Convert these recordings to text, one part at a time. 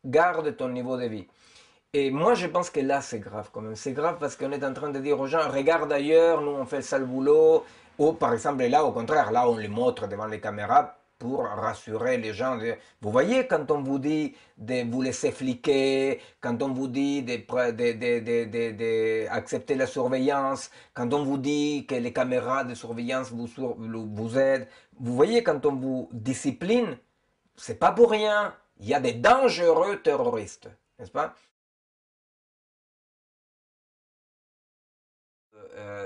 garde ton niveau de vie. Et moi, je pense que là, c'est grave quand même. C'est grave parce qu'on est en train de dire aux gens, regarde ailleurs, nous, on fait le sale boulot. Ou par exemple, là, au contraire, là, on les montre devant les caméras pour rassurer les gens. Vous voyez, quand on vous dit de vous laisser fliquer, quand on vous dit d'accepter la surveillance, quand on vous dit que les caméras de surveillance vous aident, vous voyez, quand on vous discipline, c'est pas pour rien. Il y a des dangereux terroristes, n'est-ce pas?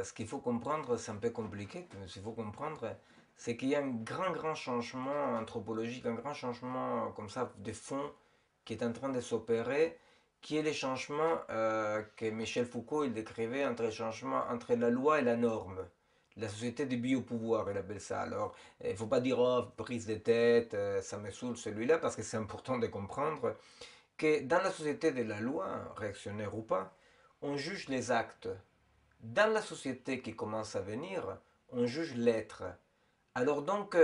Ce qu'il faut comprendre, c'est un peu compliqué, mais ce qu'il faut comprendre, c'est qu'il y a un grand changement anthropologique, un grand changement comme ça de fond qui est en train de s'opérer, qui est le changement que Michel Foucault il décrivait entre le changement entre la loi et la norme. La société du biopouvoir, il appelle ça. Alors, il ne faut pas dire, oh, prise de tête, ça me saoule celui-là, parce que c'est important de comprendre que dans la société de la loi, réactionnaire ou pas, on juge les actes. Dans la société qui commence à venir, on juge l'être. Alors donc,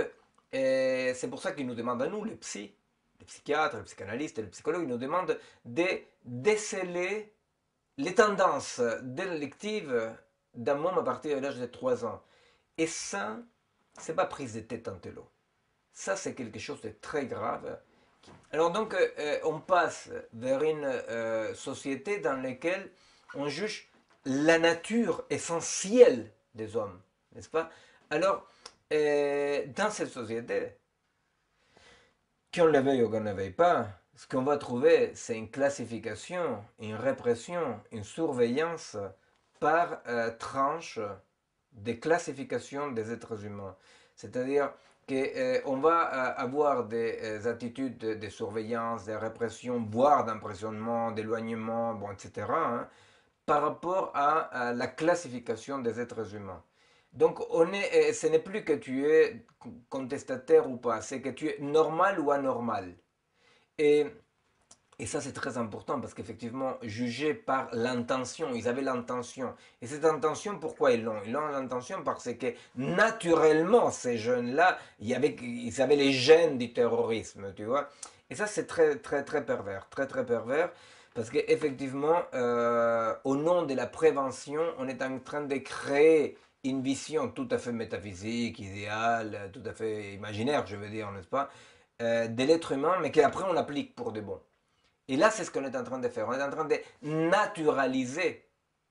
c'est pour ça qu'ils nous demandent à nous, les psychiatres, les psychanalystes, les psychologues, ils nous demandent de déceler les tendances délectives d'un homme à partir de l'âge de 3 ans. Et ça, c'est pas prise de tête en télo. Ça, c'est quelque chose de très grave. Alors donc, on passe vers une société dans laquelle on juge la nature essentielle des hommes, n'est-ce pas? Alors, dans cette société, qu'on le veuille ou qu'on ne le veuille pas, ce qu'on va trouver, c'est une classification, une répression, une surveillance par tranche des classifications des êtres humains. C'est-à-dire qu'on va avoir des attitudes de surveillance, de répression, voire d'emprisonnement, d'éloignement, bon, etc., hein, par rapport à la classification des êtres humains. Donc, ce n'est plus que tu es contestataire ou pas, c'est que tu es normal ou anormal. Et et ça, c'est très important parce qu'effectivement, jugé par l'intention, ils avaient l'intention. Et cette intention, pourquoi ils l'ont? Ils l'ont l'intention parce que naturellement, ces jeunes-là, ils avaient les gènes du terrorisme, tu vois. Et ça, c'est très pervers, très pervers. Parce qu'effectivement, au nom de la prévention, on est en train de créer une vision tout à fait métaphysique, idéale, tout à fait imaginaire, je veux dire, n'est-ce pas, de l'être humain, mais qu'après on applique pour de bon. Et là, c'est ce qu'on est en train de faire. On est en train de naturaliser,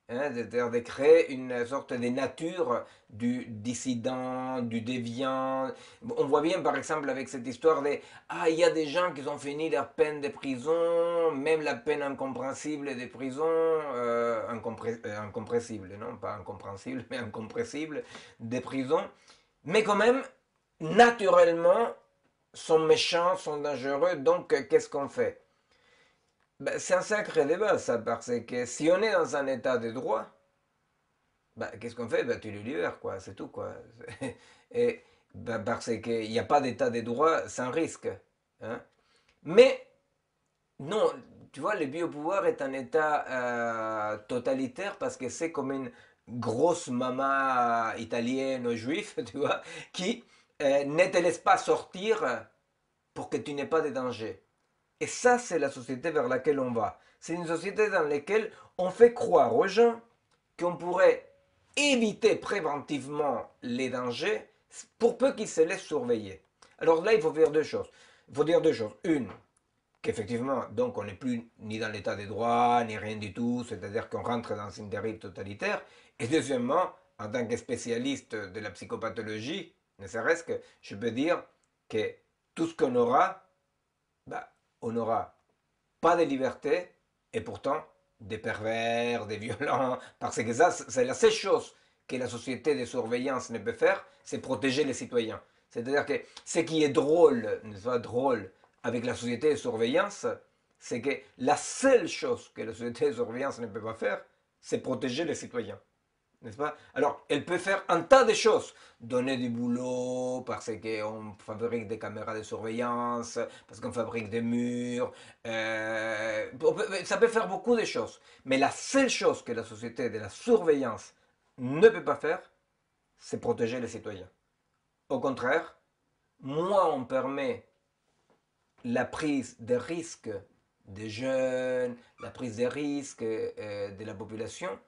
hein, de créer une sorte de nature du dissident, du déviant. On voit bien, par exemple, avec cette histoire de ah, il y a des gens qui ont fini leur peine de prison, même la peine incompréhensible de prison, incompressible, non pas incompréhensible, mais incompressible de prison, mais quand même, naturellement, sont méchants, sont dangereux, donc qu'est-ce qu'on fait? Ben, c'est un sacré débat, ça, parce que si on est dans un état de droit, ben, qu'est-ce qu'on fait? Ben, tu le libères, quoi, c'est tout, quoi. Et ben, parce qu'il n'y a pas d'état de droit sans risque, hein. Mais non, tu vois, le biopouvoir est un état totalitaire parce que c'est comme une grosse maman italienne ou juive, tu vois, qui ne te laisse pas sortir pour que tu n'aies pas de danger. Et ça, c'est la société vers laquelle on va. C'est une société dans laquelle on fait croire aux gens qu'on pourrait éviter préventivement les dangers pour peu qu'ils se laissent surveiller. Alors là, il faut faire deux choses. Il faut dire deux choses. Une, qu'effectivement, donc on n'est plus ni dans l'état des droits, ni rien du tout, c'est-à-dire qu'on rentre dans une dérive totalitaire. Et deuxièmement, en tant que spécialiste de la psychopathologie, ne serait-ce que je peux dire que tout ce qu'on aura, bah, on n'aura pas de liberté et pourtant des pervers, des violents, parce que ça, c'est la seule chose que la société de surveillance ne peut faire, c'est protéger les citoyens. C'est-à-dire que ce qui est drôle, n'est-ce pas, drôle avec la société de surveillance, c'est que la seule chose que la société de surveillance ne peut pas faire, c'est protéger les citoyens. N'est-ce pas? Alors, elle peut faire un tas de choses. Donner du boulot parce qu'on fabrique des caméras de surveillance, parce qu'on fabrique des murs. Ça peut faire beaucoup de choses. Mais la seule chose que la société de la surveillance ne peut pas faire, c'est protéger les citoyens. Au contraire, moins on permet la prise de risques des jeunes, la prise des risques de la population,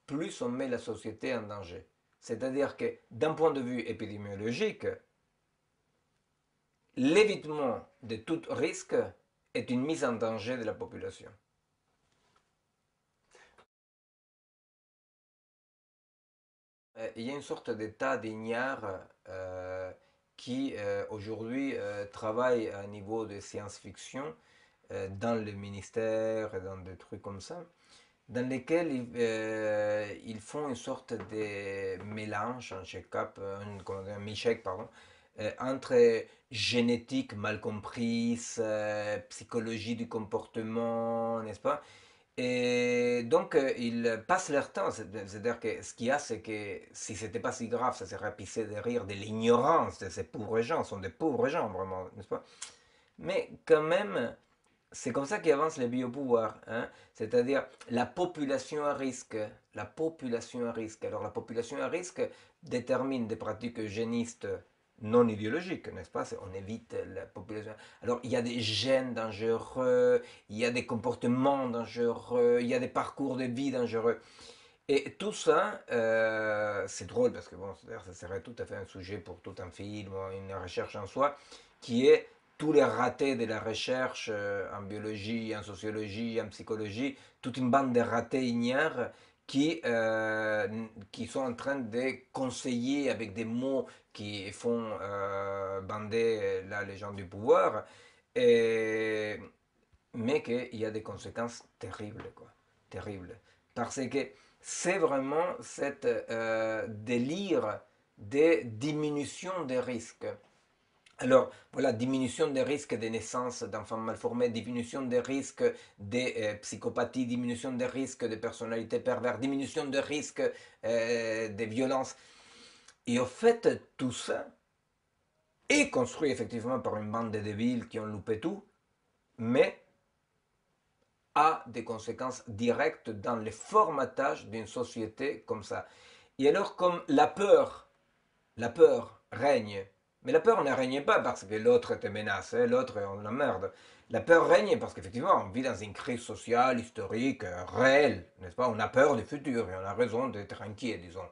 plus on met la société en danger. C'est-à-dire que d'un point de vue épidémiologique, l'évitement de tout risque est une mise en danger de la population. Il y a une sorte d'état d'ignare qui aujourd'hui travaille à un niveau de science-fiction dans le ministère et dans des trucs comme ça, dans lesquels ils font une sorte de mélange, un check-up, un mi-check, pardon, entre génétique mal comprise, psychologie du comportement, n'est-ce pas? Et donc, ils passent leur temps. C'est-à-dire que ce qu'il y a, c'est que si c'était pas si grave, ça serait pissé de rire de l'ignorance de ces pauvres gens. Ce sont des pauvres gens, vraiment, n'est-ce pas? Mais quand même, c'est comme ça qu'avance le biopouvoir, hein? C'est-à-dire la population à risque. La population à risque. Alors, la population à risque détermine des pratiques eugénistes non idéologiques, n'est-ce pas? On évite la population. Alors, il y a des gènes dangereux, il y a des comportements dangereux, il y a des parcours de vie dangereux. Et tout ça, c'est drôle parce que bon, ça serait tout à fait un sujet pour tout un film, une recherche en soi, qui est tous les ratés de la recherche en biologie, en sociologie, en psychologie, toute une bande de ratés ignares qui sont en train de conseiller avec des mots qui font bander là, les gens du pouvoir, et, mais qu'il y a des conséquences terribles, quoi, terribles. Parce que c'est vraiment cet délire de diminution des risques. Alors, voilà, diminution des risques de naissance d'enfants malformés, diminution des risques de psychopathie, diminution des risques de personnalité perverse, diminution des risques de violence. Et au fait, tout ça est construit effectivement par une bande de débiles qui ont loupé tout, mais a des conséquences directes dans le formatage d'une société comme ça. Et alors, comme la peur règne, mais la peur ne règne pas parce que l'autre te menace, hein, l'autre on l'emmerde. La peur règne parce qu'effectivement, on vit dans une crise sociale, historique, réelle, n'est-ce pas? On a peur du futur et on a raison d'être inquiet, disons.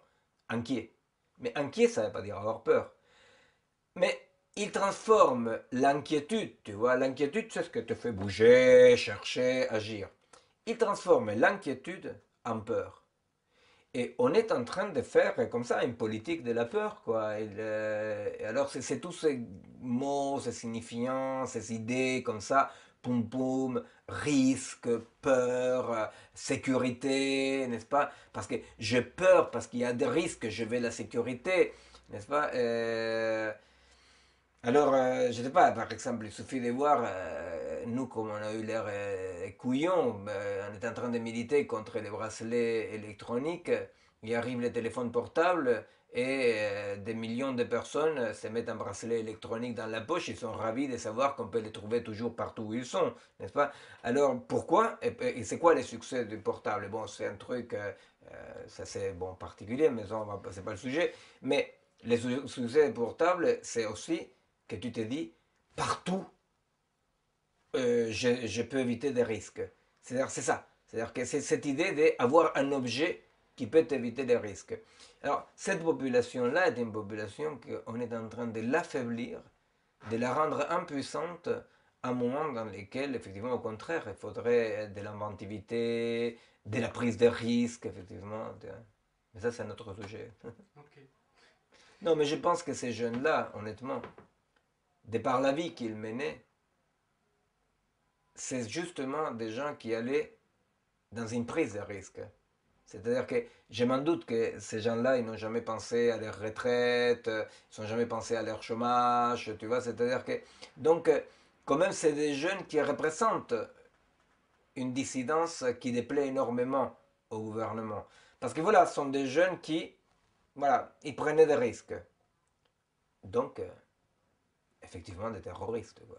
Inquiet. Mais inquiet, ça ne veut pas dire avoir peur. Mais il transforme l'inquiétude, tu vois, l'inquiétude, c'est ce que te fait bouger, chercher, agir. Il transforme l'inquiétude en peur. Et on est en train de faire comme ça une politique de la peur, quoi. Et alors, c'est tous ces mots, ces signifiants, ces idées comme ça, poum poum, risque, peur, sécurité, n'est-ce pas? Parce que j'ai peur, parce qu'il y a des risques, je vais la sécurité, n'est-ce pas? Alors, je ne sais pas, par exemple, il suffit de voir, nous, comme on a eu l'air couillon, on est en train de militer contre les bracelets électroniques, il arrive les téléphones portables et des millions de personnes se mettent un bracelet électronique dans la poche, ils sont ravis de savoir qu'on peut les trouver toujours partout où ils sont, n'est-ce pas? Alors, pourquoi? Et c'est quoi le succès du portable? Bon, c'est un truc, ça c'est bon, particulier, mais ça, c'est pas le sujet, mais le succès du portable, c'est aussi que tu te dis, partout, je peux éviter des risques. C'est-à-dire, c'est ça. C'est-à-dire que c'est cette idée d'avoir un objet qui peut éviter des risques. Alors, cette population-là est une population qu'on est en train de l'affaiblir, de la rendre impuissante à un moment dans lequel, effectivement, au contraire, il faudrait de l'inventivité, de la prise de risque, effectivement. Mais ça, c'est un autre sujet. Ok. Non, mais je pense que ces jeunes-là, honnêtement, de par la vie qu'ils menaient, c'est justement des gens qui allaient dans une prise de risque. C'est-à-dire que je m'en doute que ces gens-là, ils n'ont jamais pensé à leur retraite, ils n'ont jamais pensé à leur chômage, tu vois. C'est-à-dire que, donc, quand même, c'est des jeunes qui représentent une dissidence qui déplaît énormément au gouvernement. Parce que voilà, ce sont des jeunes qui, voilà, ils prenaient des risques. Donc, effectivement, des terroristes, quoi.